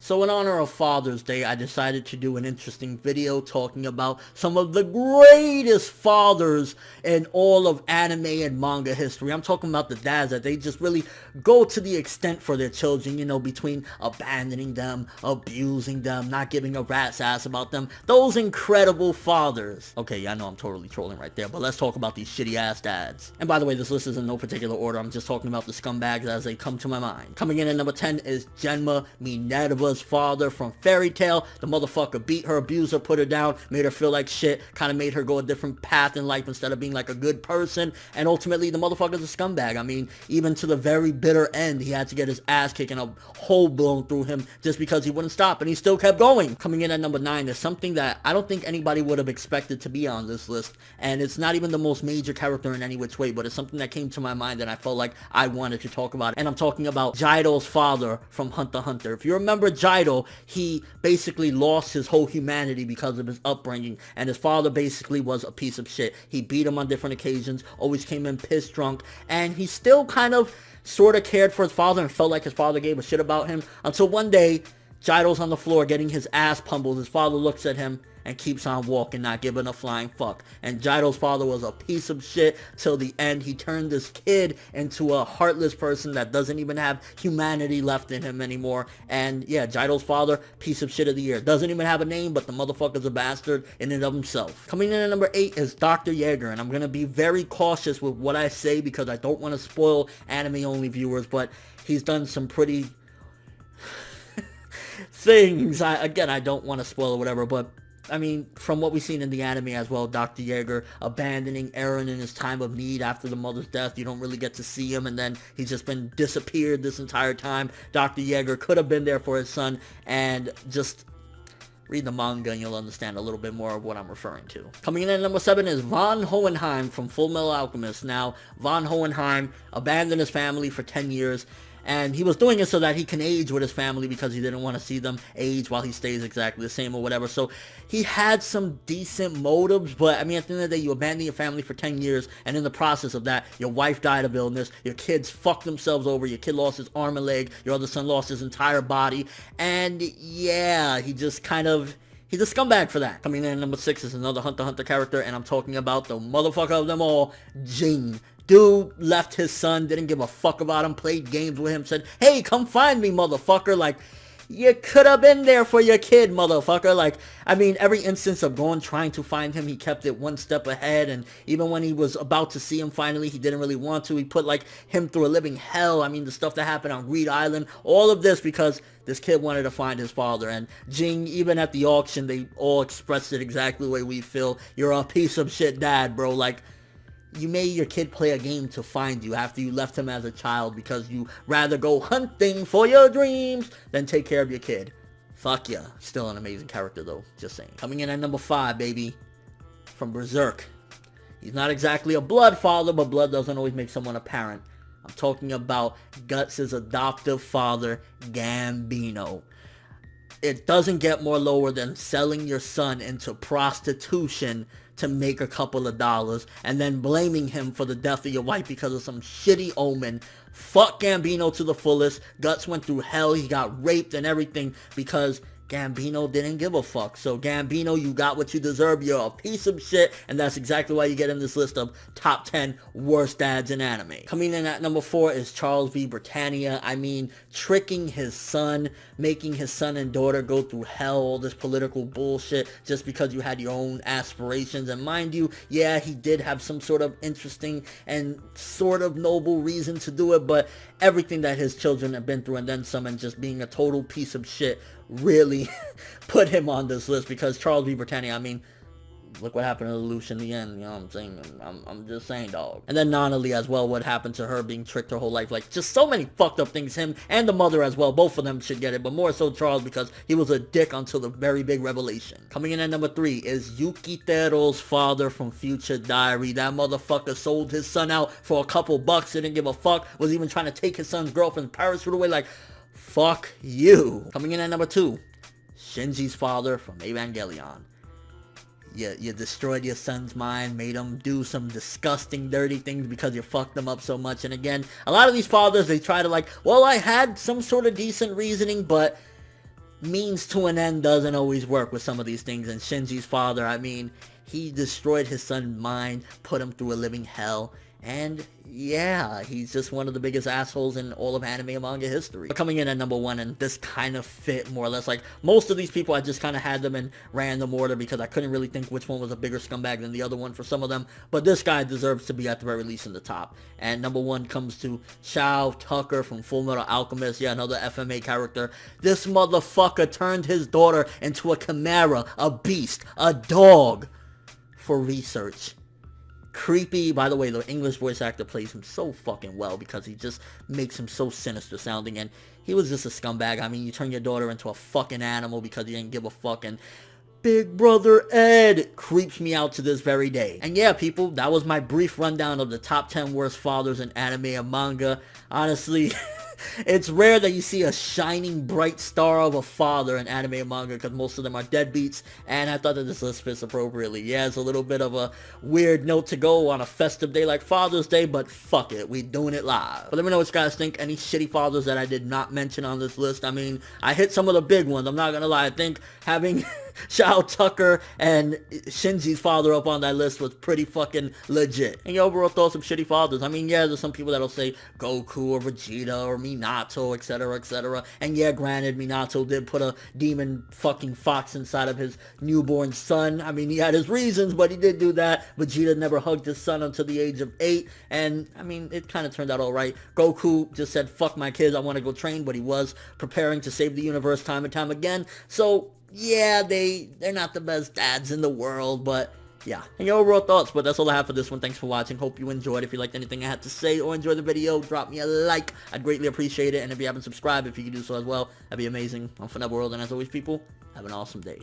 So in honor of Father's Day, I decided to do an interesting video talking about some of the greatest fathers in all of anime and manga history. I'm talking about the dads that they just really go to the extent for their children, you know, between abandoning them, abusing them, not giving a rat's ass about them. Those incredible fathers. Okay, yeah, I know I'm totally trolling right there, but let's talk about these shitty ass dads. And by the way, this list is in no particular order. I'm just talking about the scumbags as they come to my mind. Coming in at number 10 is Genma, Minerva's father from Fairy Tail. The motherfucker beat her, abused her, put her down, made her feel like shit, kind of made her go a different path in life instead of being like a good person, and ultimately the motherfucker's a scumbag. I mean, even to the very bitter end, he had to get his ass kicked and a hole blown through him just because he wouldn't stop, and he still kept going. Coming in at number 9 is something that I don't think anybody would have expected to be on this list, and it's not even the most major character in any which way, but it's something that came to my mind and I felt like I wanted to talk about it. And I'm talking about Jaido's father from Hunter x Hunter. If you remember Jaido, he basically lost his whole humanity because of his upbringing, and his father basically was a piece of shit. He beat him on different occasions, always came in pissed drunk, and he still kind of sort of cared for his father and felt like his father gave a shit about him, until one day Jaido's on the floor getting his ass pummeled. His father looks at him and keeps on walking, not giving a flying fuck. And Jaido's father was a piece of shit till the end. He turned this kid into a heartless person that doesn't even have humanity left in him anymore. And yeah, Jaido's father, piece of shit of the year. Doesn't even have a name, but the motherfucker's a bastard in and of himself. Coming in at number 8 is Dr. Yeager, and I'm going to be very cautious with what I say because I don't want to spoil anime-only viewers, but he's done some pretty things. I don't want to spoil or whatever, but I mean, from what we've seen in the anime as well, Dr. Yeager abandoning Eren in his time of need after the mother's death. You don't really get to see him, and then he's just been disappeared this entire time. Dr. Yeager could have been there for his son, and just read the manga and you'll understand a little bit more of what I'm referring to. Coming in at number 7 is von Hohenheim from Fullmetal Alchemist. Now, von Hohenheim abandoned his family for 10 years, and he was doing it so that he can age with his family because he didn't want to see them age while he stays exactly the same or whatever. So he had some decent motives, but I mean, at the end of the day, you abandon your family for 10 years, and in the process of that, your wife died of illness, your kids fucked themselves over, your kid lost his arm and leg, your other son lost his entire body, and yeah, he's a scumbag for that. Coming in at number 6 is another Hunter x Hunter character, and I'm talking about the motherfucker of them all, Jing. Dude left his son, didn't give a fuck about him, played games with him, said, hey, come find me, motherfucker. Like, you could have been there for your kid, motherfucker. Like, I mean, every instance of trying to find him, he kept it one step ahead. And even when he was about to see him finally, he didn't really want to. He put, like, him through a living hell. I mean, the stuff that happened on Greed Island, all of this because this kid wanted to find his father. And Jing, even at the auction, they all expressed it exactly the way we feel. You're a piece of shit dad, bro. Like, you made your kid play a game to find you after you left him as a child because you rather go hunting for your dreams than take care of your kid. Fuck yeah. Still an amazing character though, just saying. Coming in at number 5, baby, from Berserk. He's not exactly a blood father, but blood doesn't always make someone a parent. I'm talking about Guts' adoptive father, Gambino. It doesn't get more lower than selling your son into prostitution to make a couple of dollars and then blaming him for the death of your wife because of some shitty omen. Fuck Gambino to the fullest. Guts went through hell. He got raped and everything because Gambino didn't give a fuck. So Gambino, you got what you deserve. You're a piece of shit, and that's exactly why you get in this list of top 10 worst dads in anime. Coming in at number 4 is Charles v. Britannia. I mean, tricking his son, making his son and daughter go through hell, all this political bullshit just because you had your own aspirations. And mind you, yeah, he did have some sort of interesting and sort of noble reason to do it, but everything that his children have been through and then some, and just being a total piece of shit really put him on this list. Because Charles v. Britannia, I mean, look what happened to Lelouch in the end, you know what I'm saying? I'm just saying, dog. And then Nonali as well, what happened to her being tricked her whole life. Like, just so many fucked up things. Him and the mother as well, both of them should get it, but more so Charles because he was a dick until the very big revelation. Coming in at number 3 is Yukiteru's father from Future Diary. That motherfucker sold his son out for a couple bucks, didn't give a fuck, was even trying to take his son's girlfriend's parachute away. Like, fuck you. Coming in at number 2, Shinji's father from Evangelion. You destroyed your son's mind, made him do some disgusting, dirty things because you fucked them up so much. And again, a lot of these fathers, they try to like, well, I had some sort of decent reasoning, but means to an end doesn't always work with some of these things, and Shinji's father, I mean, he destroyed his son's mind, put him through a living hell, and yeah, he's just one of the biggest assholes in all of anime and manga history. Coming in at number 1, and this kind of fit more or less, like, most of these people I just kind of had them in random order because I couldn't really think which one was a bigger scumbag than the other one for some of them, but this guy deserves to be at the very least in the top. And number 1 comes to Chow Tucker from Fullmetal Alchemist, yeah, another FMA character. This motherfucker turned his daughter into a chimera, a beast, a dog, for research. Creepy. By the way, the English voice actor plays him so fucking well because he just makes him so sinister sounding, and he was just a scumbag. I mean, you turn your daughter into a fucking animal because you didn't give a fuck, and Big Brother Ed creeps me out to this very day. And yeah, people, that was my brief rundown of the top 10 worst fathers in anime and manga. Honestly, it's rare that you see a shining bright star of a father in anime and manga because most of them are deadbeats, and I thought that this list fits appropriately. Yeah, it's a little bit of a weird note to go on a festive day like Father's Day, but fuck it, we doing it live. But let me know what you guys think. Any shitty fathers that I did not mention on this list? I mean, I hit some of the big ones, I'm not gonna lie. I think having Chow Tucker and Shinji's father up on that list was pretty fucking legit. And your overall thoughts of shitty fathers? I mean, yeah, there's some people that'll say Goku or Vegeta or Minato, etc, etc. And yeah, granted, Minato did put a demon fucking fox inside of his newborn son. I mean, he had his reasons, but he did do that. Vegeta never hugged his son until the age of 8, and I mean, it kind of turned out alright. Goku just said, fuck my kids, I want to go train, but he was preparing to save the universe time and time again. So yeah, they're not the best dads in the world, but yeah. And your overall thoughts, but that's all I have for this one. Thanks for watching. Hope you enjoyed. If you liked anything I had to say or enjoyed the video, drop me a like. I'd greatly appreciate it. And if you haven't subscribed, if you could do so as well, that'd be amazing. I'm ForneverWorld, and as always, people, have an awesome day.